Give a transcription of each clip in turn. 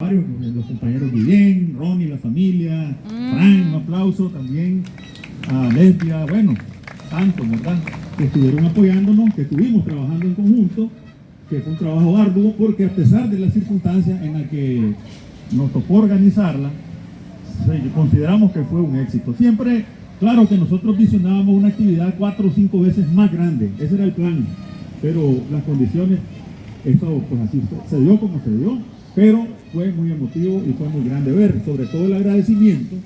varios, los compañeros Guillén, Ronnie, la familia, Frank, un aplauso también a Lesbia, bueno, tantos, ¿verdad? Que estuvieron apoyándonos, que estuvimos trabajando en conjunto, que fue un trabajo arduo, porque a pesar de las circunstancias en las que nos tocó organizarla, consideramos que fue un éxito. Siempre, claro que nosotros visionábamos una actividad 4 o 5 veces más grande, ese era el plan, pero las condiciones, eso pues así se dio como se dio, pero fue muy emotivo y fue muy grande ver, sobre todo el agradecimiento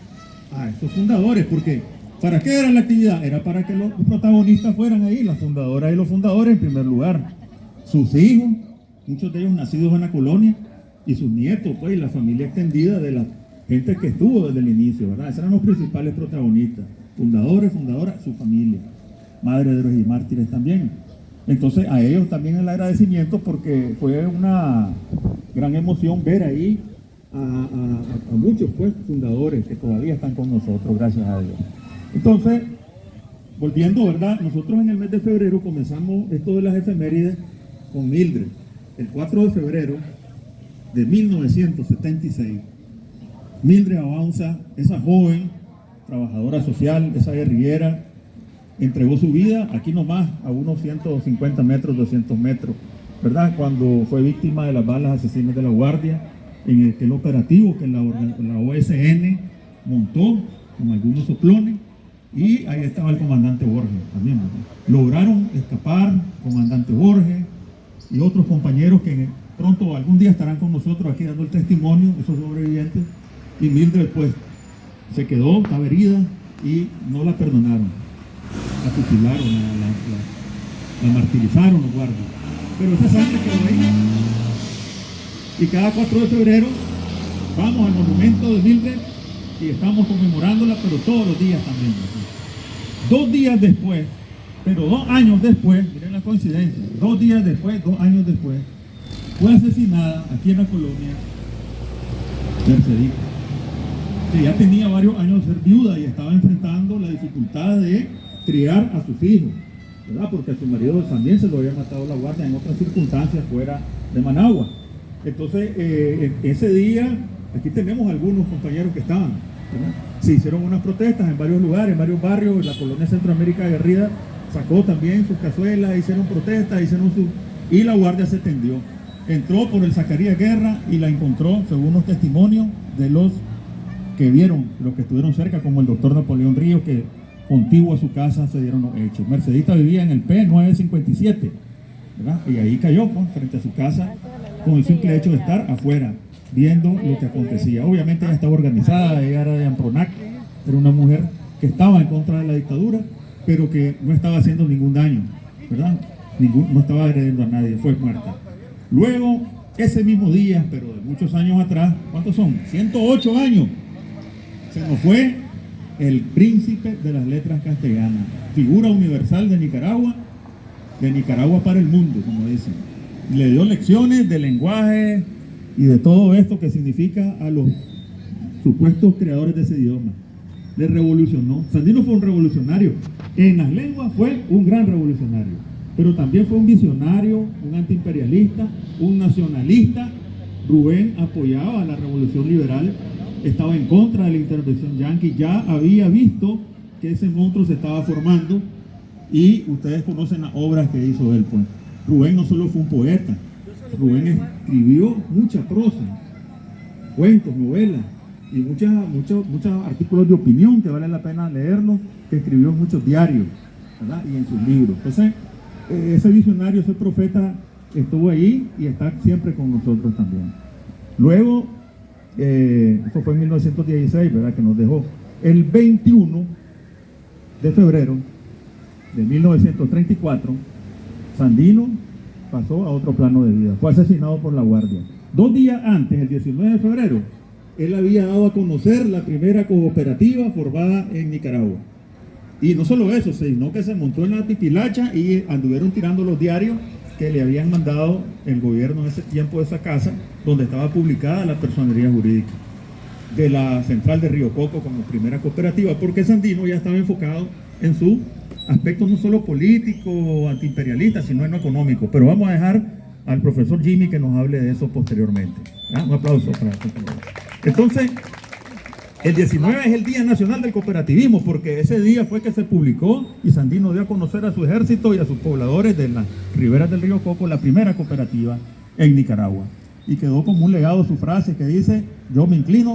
a esos fundadores, porque ¿para qué era la actividad? Era para que los protagonistas fueran ahí, las fundadoras y los fundadores en primer lugar, sus hijos, muchos de ellos nacidos en la colonia, y sus nietos, pues, y la familia extendida de la gente que estuvo desde el inicio, ¿verdad? Esos eran los principales protagonistas, fundadores, fundadoras, su familia, madres de héroes y mártires también. Entonces a ellos también el agradecimiento, porque fue una gran emoción ver ahí a muchos, pues, fundadores que todavía están con nosotros, gracias a Dios. Entonces, volviendo, ¿verdad? Nosotros en el mes de febrero comenzamos esto de las efemérides con Mildred. El 4 de febrero de 1976, Mildred Abaunza, esa joven trabajadora social, esa guerrillera, entregó su vida aquí nomás, a unos 150 metros, 200 metros, ¿verdad? Cuando fue víctima de las balas asesinas de la Guardia, en el operativo que la OSN montó con algunos soplones, y ahí estaba el comandante Borges también, ¿verdad? Lograron escapar, comandante Borges y otros compañeros que pronto algún día estarán con nosotros aquí dando el testimonio, esos sobrevivientes, y Mildred pues se quedó, estaba herida y no la perdonaron, la fusilaron, la martirizaron los guardias, pero esa sangre quedó ahí. Y cada 4 de febrero vamos al monumento de Mildred y estamos conmemorándola, pero todos los días también. 2 días después, pero 2 años después, miren la coincidencia, 2 días después, 2 años después, fue asesinada aquí en la colonia Mercedita, que ya tenía varios años de ser viuda y estaba enfrentando la dificultad de criar a sus hijos, ¿verdad? Porque a su marido también se lo había matado la Guardia en otras circunstancias fuera de Managua. Entonces, ese día, aquí tenemos algunos compañeros que estaban, ¿verdad? Se hicieron unas protestas en varios lugares, en varios barrios. La colonia Centroamérica Guerrilla sacó también sus cazuelas, hicieron protestas, y la Guardia se tendió. Entró por el Zacarías Guerra y la encontró, según los testimonios de los que vieron, los que estuvieron cerca, como el doctor Napoleón Ríos, que contiguo a su casa se dieron los hechos. Mercedita vivía en el P957, ¿verdad? Y ahí cayó, pues, frente a su casa, con el simple hecho de estar afuera, viendo lo que acontecía. Obviamente ella estaba organizada, ella era de Ampronac, era una mujer que estaba en contra de la dictadura, pero que no estaba haciendo ningún daño, ¿verdad? No estaba agrediendo a nadie, fue muerta. Luego, ese mismo día, pero de muchos años atrás, ¿cuántos son? 108 años, se nos fue el príncipe de las letras castellanas, figura universal de Nicaragua para el mundo, como dicen. Le dio lecciones de lenguaje y de todo esto que significa a los supuestos creadores de ese idioma. Le revolucionó. Sandino fue un revolucionario. En las lenguas fue un gran revolucionario, pero también fue un visionario, un antiimperialista, un nacionalista. Rubén apoyaba a la revolución liberal, estaba en contra de la intervención yanqui, ya había visto que ese monstruo se estaba formando, y ustedes conocen las obras que hizo él, pues. Rubén no solo fue un poeta, Rubén escribió mucha prosa, cuentos, novelas y muchos artículos de opinión que vale la pena leerlos, que escribió en muchos diarios, ¿verdad? Y en sus libros. Entonces, ese visionario, ese profeta estuvo ahí y está siempre con nosotros también. Luego, eso fue en 1916, ¿verdad? Que nos dejó. El 21 de febrero de 1934, Sandino pasó a otro plano de vida, fue asesinado por la Guardia. 2 días antes, el 19 de febrero, él había dado a conocer la primera cooperativa formada en Nicaragua. Y no solo eso, sino que se montó en la tipilacha y anduvieron tirando los diarios que le habían mandado el gobierno en ese tiempo de esa casa, donde estaba publicada la personería jurídica de la central de Río Coco como primera cooperativa, porque Sandino ya estaba enfocado en su aspecto no solo político, antiimperialista, sino en lo económico. Pero vamos a dejar al profesor Jimmy que nos hable de eso posteriormente. ¿Ah? Un aplauso para el compañero. Entonces, el 19 es el Día Nacional del Cooperativismo, porque ese día fue que se publicó y Sandino dio a conocer a su ejército y a sus pobladores de las riberas del río Coco la primera cooperativa en Nicaragua. Y quedó como un legado su frase que dice: yo me inclino